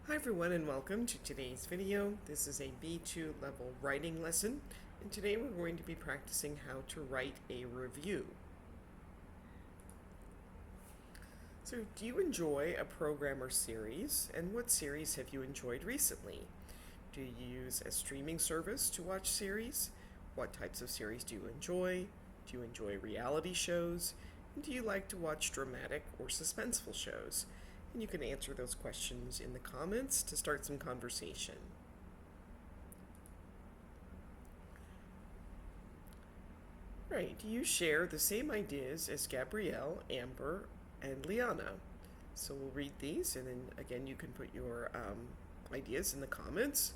Hi everyone and welcome to today's video. This is a B2 level writing lesson, and today we're going to be practicing how to write a review. So, do you enjoy a program or series, and what series have you enjoyed recently? Do you use a streaming service to watch series? What types of series do you enjoy? Do you enjoy reality shows? And do you like to watch dramatic or suspenseful shows? And you can answer those questions in the comments to start some conversation. Right, do you share the same ideas as Gabrielle, Amber, and Liana? So we'll read these, and then again you can put your ideas in the comments.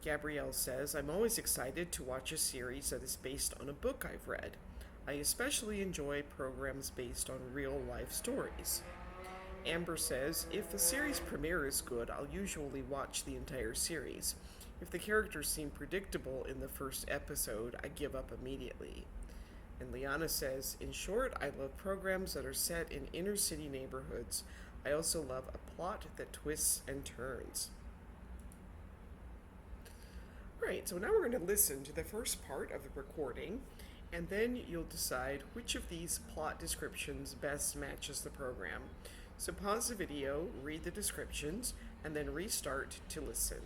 Gabrielle says, I'm always excited to watch a series that is based on a book I've read. I especially enjoy programs based on real life stories. Amber says, if a series premiere is good, I'll usually watch the entire series. If the characters seem predictable in the first episode, I give up immediately. And Liana says, in short, I love programs that are set in inner city neighborhoods. I also love a plot that twists and turns. Alright, so now we're going to listen to the first part of the recording, and then you'll decide which of these plot descriptions best matches the program. So pause the video, read the descriptions, and then restart to listen.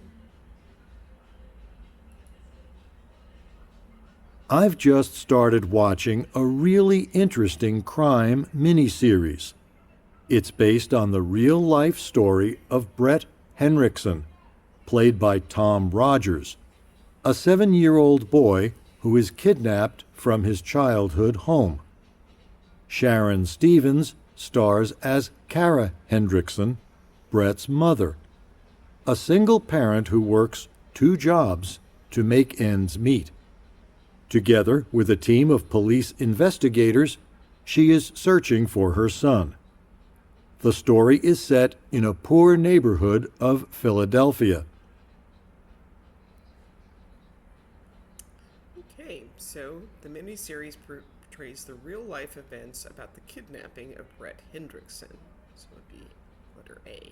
I've just started watching a really interesting crime miniseries. It's based on the real-life story of Brett Henriksen, played by Tom Rogers, a 7-year-old boy who is kidnapped from his childhood home. Sharon Stevens stars as Kara Hendrickson, Brett's mother, a single parent who works 2 jobs to make ends meet. Together with a team of police investigators, she is searching for her son. The story is set in a poor neighborhood of Philadelphia. Okay, so the miniseries portrays the real-life events about the kidnapping of Brett Hendrickson. So it would be letter A.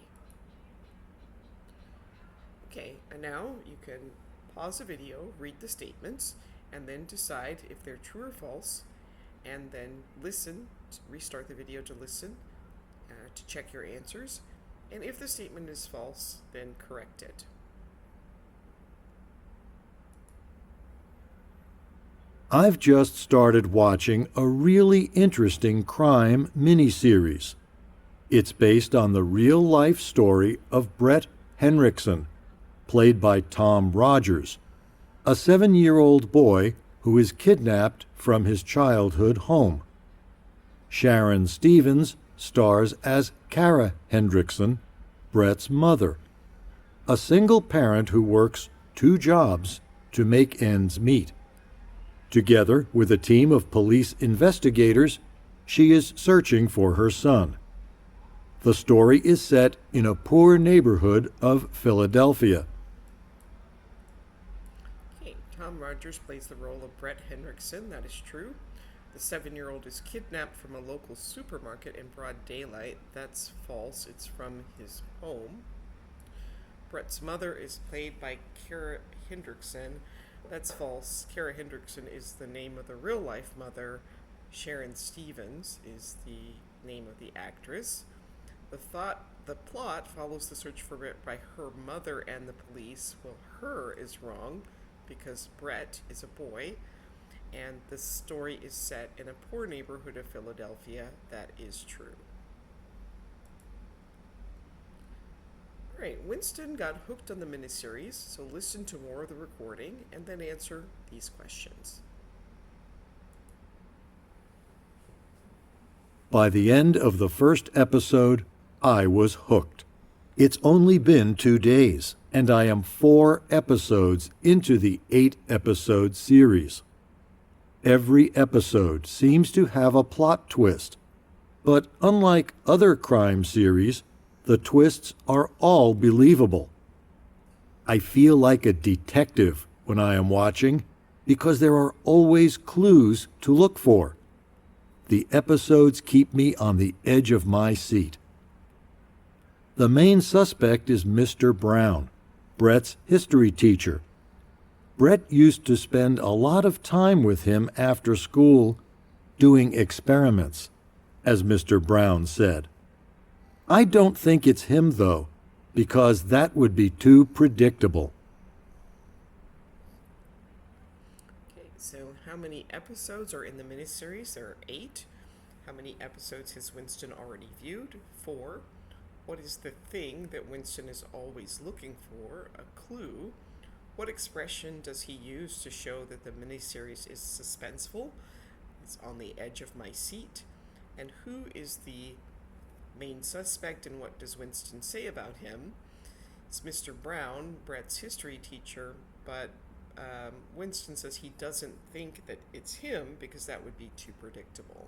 Okay, and now you can pause the video, read the statements, and then decide if they're true or false, and then listen, restart the video to listen, to check your answers, and if the statement is false, then correct it. I've just started watching a really interesting crime miniseries. It's based on the real-life story of Brett Henriksen, played by Tom Rogers, a 7-year-old boy who is kidnapped from his childhood home. Sharon Stevens stars as Kara Hendrickson, Brett's mother, a single parent who works 2 jobs to make ends meet. Together with a team of police investigators, she is searching for her son. The story is set in a poor neighborhood of Philadelphia. Okay, Tom Rogers plays the role of Brett Hendrickson, that is true. The 7-year-old is kidnapped from a local supermarket in broad daylight. That's false, it's from his home. Brett's mother is played by Kara Hendrickson. That's false. Kara Hendrickson is the name of the real-life mother. Sharon Stevens is the name of the actress. The plot follows the search for Brett by her mother and the police. Well, her is wrong because Brett is a boy, and the story is set in a poor neighborhood of Philadelphia. That is true. Alright, Winston got hooked on the miniseries, so listen to more of the recording and then answer these questions. By the end of the first episode, I was hooked. It's only been 2 days, and I am 4 episodes into the 8-episode series. Every episode seems to have a plot twist, but unlike other crime series, the twists are all believable. I feel like a detective when I am watching because there are always clues to look for. The episodes keep me on the edge of my seat. The main suspect is Mr. Brown, Brett's history teacher. Brett used to spend a lot of time with him after school doing experiments, as Mr. Brown said. I don't think it's him, though, because that would be too predictable. Okay, so how many episodes are in the miniseries? There are 8. How many episodes has Winston already viewed? 4. What is the thing that Winston is always looking for? A clue. What expression does he use to show that the miniseries is suspenseful? It's on the edge of my seat. And who is the main suspect and what does Winston say about him? It's Mr. Brown, Brett's history teacher, but Winston says he doesn't think that it's him because that would be too predictable.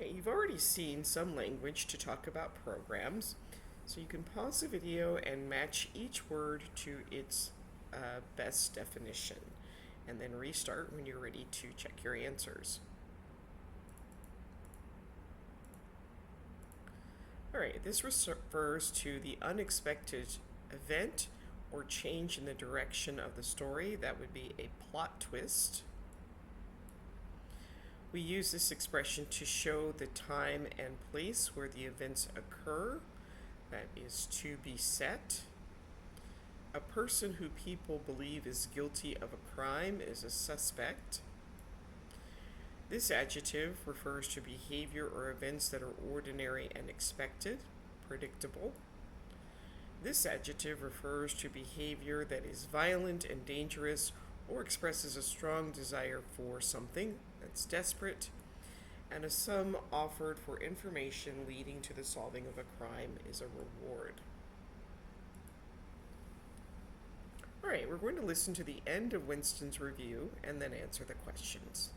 Okay, you've already seen some language to talk about programs, so you can pause the video and match each word to its best definition, and then restart when you're ready to check your answers. Alright, this refers to the unexpected event or change in the direction of the story. That would be a plot twist. We use this expression to show the time and place where the events occur. That is to be set. A person who people believe is guilty of a crime is a suspect. This adjective refers to behavior or events that are ordinary and expected, predictable. This adjective refers to behavior that is violent and dangerous or expresses a strong desire for something that's desperate, and a sum offered for information leading to the solving of a crime is a reward. Alright, we're going to listen to the end of Winston's review and then answer the questions.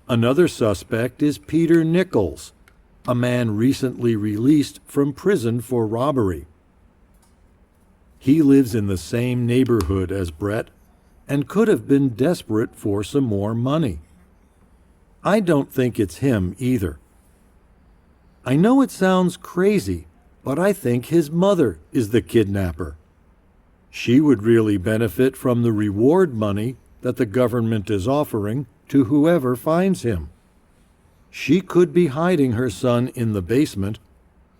Another suspect is Peter Nichols, a man recently released from prison for robbery. He lives in the same neighborhood as Brett and could have been desperate for some more money. I don't think it's him either. I know it sounds crazy, but I think his mother is the kidnapper. She would really benefit from the reward money that the government is offering to whoever finds him. She could be hiding her son in the basement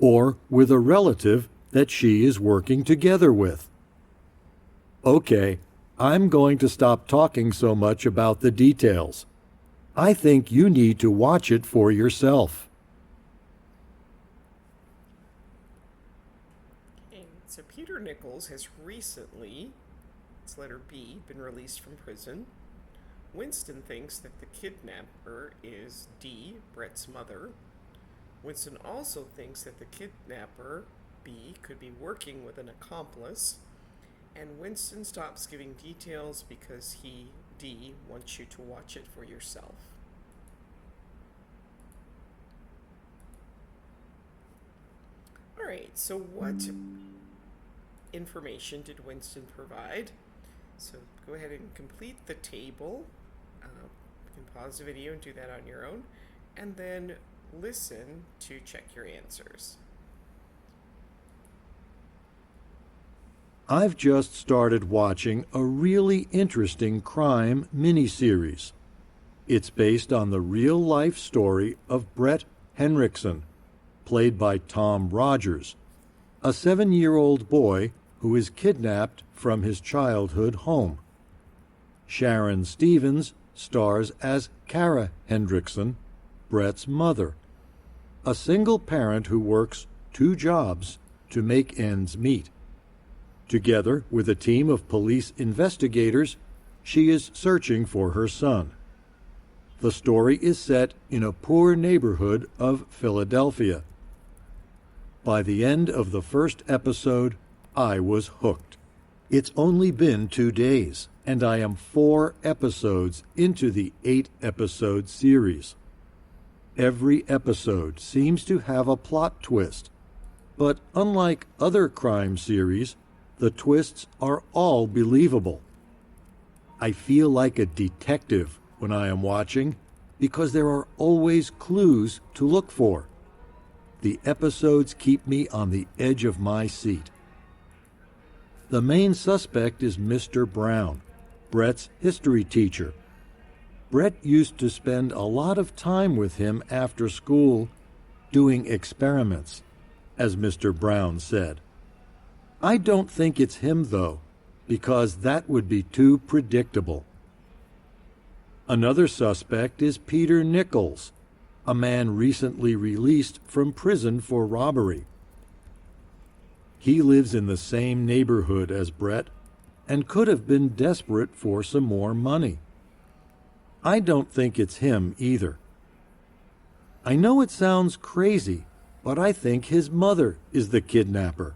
or with a relative that she is working together with. Okay, I'm going to stop talking so much about the details. I think you need to watch it for yourself. Okay, so Peter Nichols has recently, it's letter B, been released from prison. Winston thinks that the kidnapper is D, Brett's mother. Winston also thinks that the kidnapper, B, could be working with an accomplice. And Winston stops giving details because he, D, wants you to watch it for yourself. Alright, so what information did Winston provide? So go ahead and complete the table. You can pause the video and do that on your own, and then listen to check your answers. I've just started watching a really interesting crime miniseries. It's based on the real-life story of Brett Henriksen, played by Tom Rogers, a 7-year-old boy who is kidnapped from his childhood home. Sharon Stevens stars as Kara Hendrickson, Brett's mother, a single parent who works 2 jobs to make ends meet. Together with a team of police investigators, she is searching for her son. The story is set in a poor neighborhood of Philadelphia. By the end of the first episode, I was hooked. It's only been 2 days, and I am 4 episodes into the 8-episode series. Every episode seems to have a plot twist, but unlike other crime series, the twists are all believable. I feel like a detective when I am watching, because there are always clues to look for. The episodes keep me on the edge of my seat. The main suspect is Mr. Brown, Brett's history teacher. Brett used to spend a lot of time with him after school doing experiments, as Mr. Brown said. I don't think it's him, though, because that would be too predictable. Another suspect is Peter Nichols, a man recently released from prison for robbery. He lives in the same neighborhood as Brett and could have been desperate for some more money. I don't think it's him either. I know it sounds crazy, but I think his mother is the kidnapper.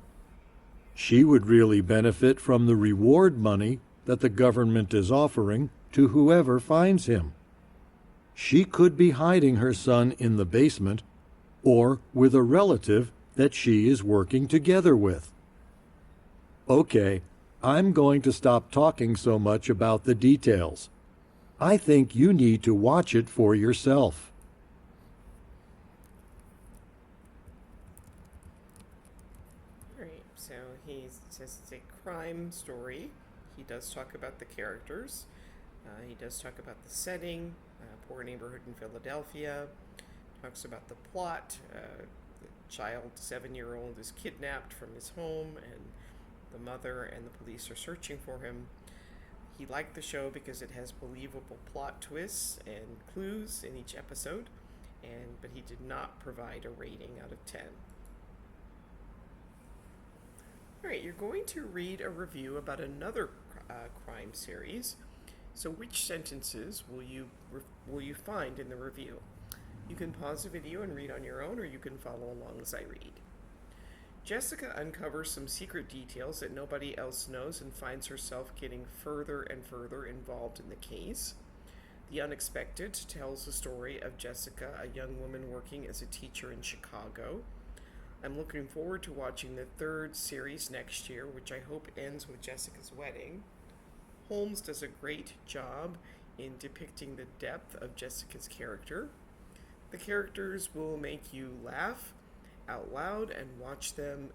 She would really benefit from the reward money that the government is offering to whoever finds him. She could be hiding her son in the basement or with a relative that she is working together with. Okay, I'm going to stop talking so much about the details. I think you need to watch it for yourself. Alright, so he says it's a crime story. He does talk about the characters. He does talk about the setting, poor neighborhood in Philadelphia. Talks about the plot. The child, 7-year-old, is kidnapped from his home, and the mother and the police are searching for him. He liked the show because it has believable plot twists and clues in each episode, but he did not provide a rating out of 10. Alright, you're going to read a review about another crime series. So which sentences will you find in the review? You can pause the video and read on your own, or you can follow along as I read. Jessica uncovers some secret details that nobody else knows and finds herself getting further and further involved in the case. The Unexpected tells the story of Jessica, a young woman working as a teacher in Chicago. I'm looking forward to watching the third series next year, which I hope ends with Jessica's wedding. Holmes does a great job in depicting the depth of Jessica's character. The characters will make you laugh out loud and watch them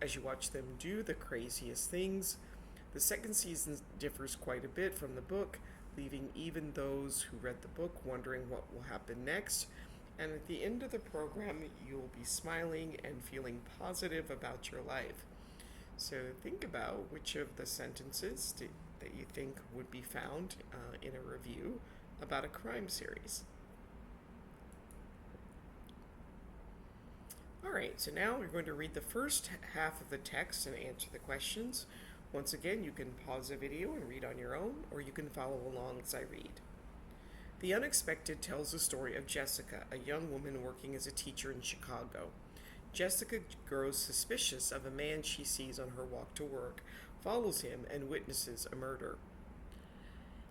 do the craziest things. The second season differs quite a bit from the book, leaving even those who read the book wondering what will happen next. And at the end of the program, you'll be smiling and feeling positive about your life. So think about which of the sentences that you think would be found in a review about a crime series. Alright, so now we're going to read the first half of the text and answer the questions. Once again, you can pause the video and read on your own, or you can follow along as I read. The Unexpected tells the story of Jessica, a young woman working as a teacher in Chicago. Jessica grows suspicious of a man she sees on her walk to work, follows him, and witnesses a murder.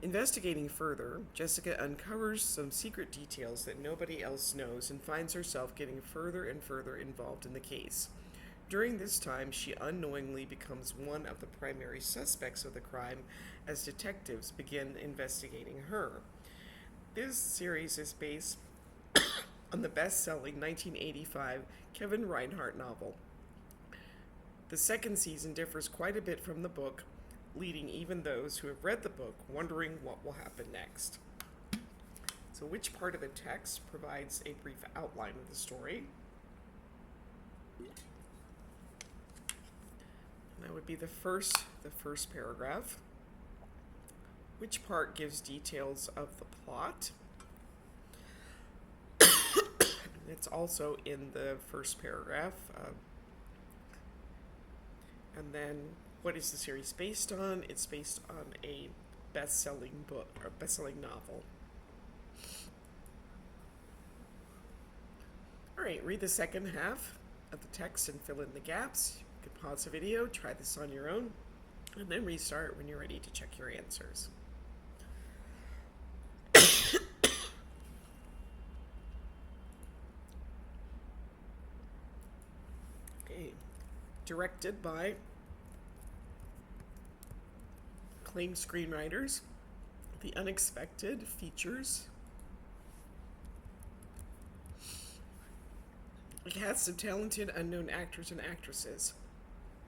Investigating further, Jessica uncovers some secret details that nobody else knows and finds herself getting further and further involved in the case. During this time, she unknowingly becomes one of the primary suspects of the crime as detectives begin investigating her. This series is based on the best-selling 1985 Kevin Reinhardt novel. The second season differs quite a bit from the book, leading even those who have read the book wondering what will happen next. So which part of the text provides a brief outline of the story? And that would be the first paragraph. Which part gives details of the plot? It's also in the first paragraph. And then, what is the series based on? It's based on a best-selling book, or best-selling novel. Alright, read the second half of the text and fill in the gaps. You can pause the video, try this on your own, and then restart when you're ready to check your answers. Okay. Directed by acclaimed screenwriters, The Unexpected features A cast of talented unknown actors and actresses,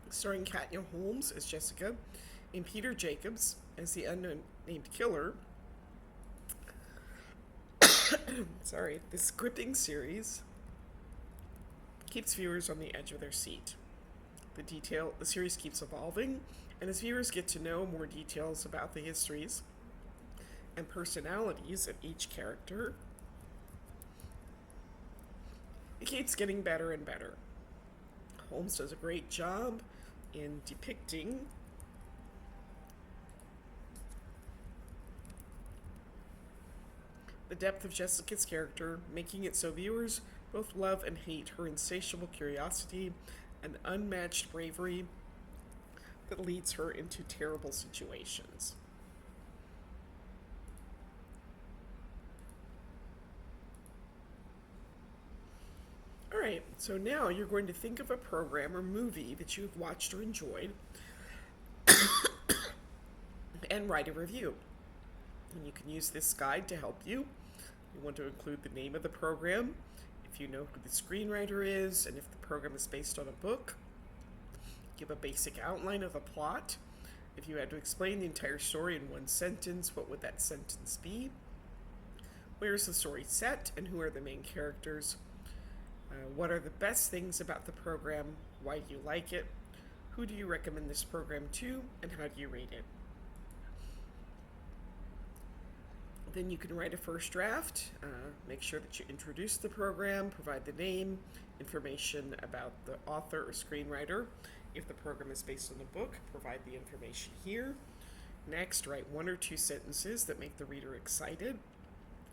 starring Katya Holmes as Jessica and Peter Jacobs as the unknown named killer. Sorry, this gripping series keeps viewers on the edge of their seat. The series keeps evolving, and as viewers get to know more details about the histories and personalities of each character, it keeps getting better and better. Holmes does a great job in depicting the depth of Jessica's character, making it so viewers both love and hate her insatiable curiosity and unmatched bravery that leads her into terrible situations. Alright, so now you're going to think of a program or movie that you've watched or enjoyed and write a review. And you can use this guide to help you. You want to include the name of the program, if you know who the screenwriter is, and if the program is based on a book. Give a basic outline of the plot. If you had to explain the entire story in one sentence, what would that sentence be? Where is the story set, and who are the main characters? What are the best things about the program? Why do you like it? Who do you recommend this program to, and how do you rate it? Then you can write a first draft. Make sure that you introduce the program, provide the name, information about the author or screenwriter. If the program is based on a book, provide the information here. Next, write 1 or 2 sentences that make the reader excited.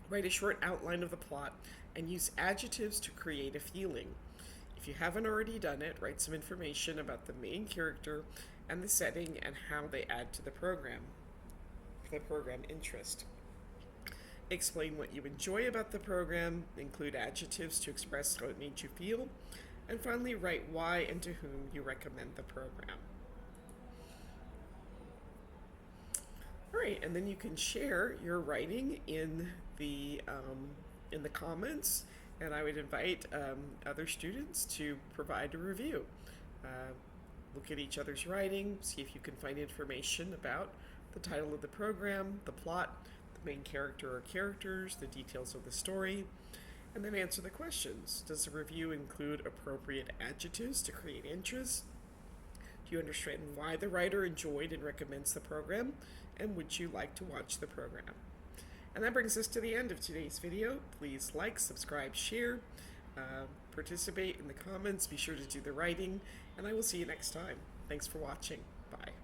Write a short outline of the plot and use adjectives to create a feeling. If you haven't already done it, write some information about the main character and the setting and how they add to the program interest. Explain what you enjoy about the program, include adjectives to express how it made you feel, and finally write why and to whom you recommend the program. Alright, and then you can share your writing in the comments, and I would invite other students to provide a review. Look at each other's writing, see if you can find information about the title of the program, the plot, the main character or characters, the details of the story, and then answer the questions. Does the review include appropriate adjectives to create interest? Do you understand why the writer enjoyed and recommends the program? And would you like to watch the program? And that brings us to the end of today's video. Please like, subscribe, share, participate in the comments, be sure to do the writing, and I will see you next time. Thanks for watching. Bye.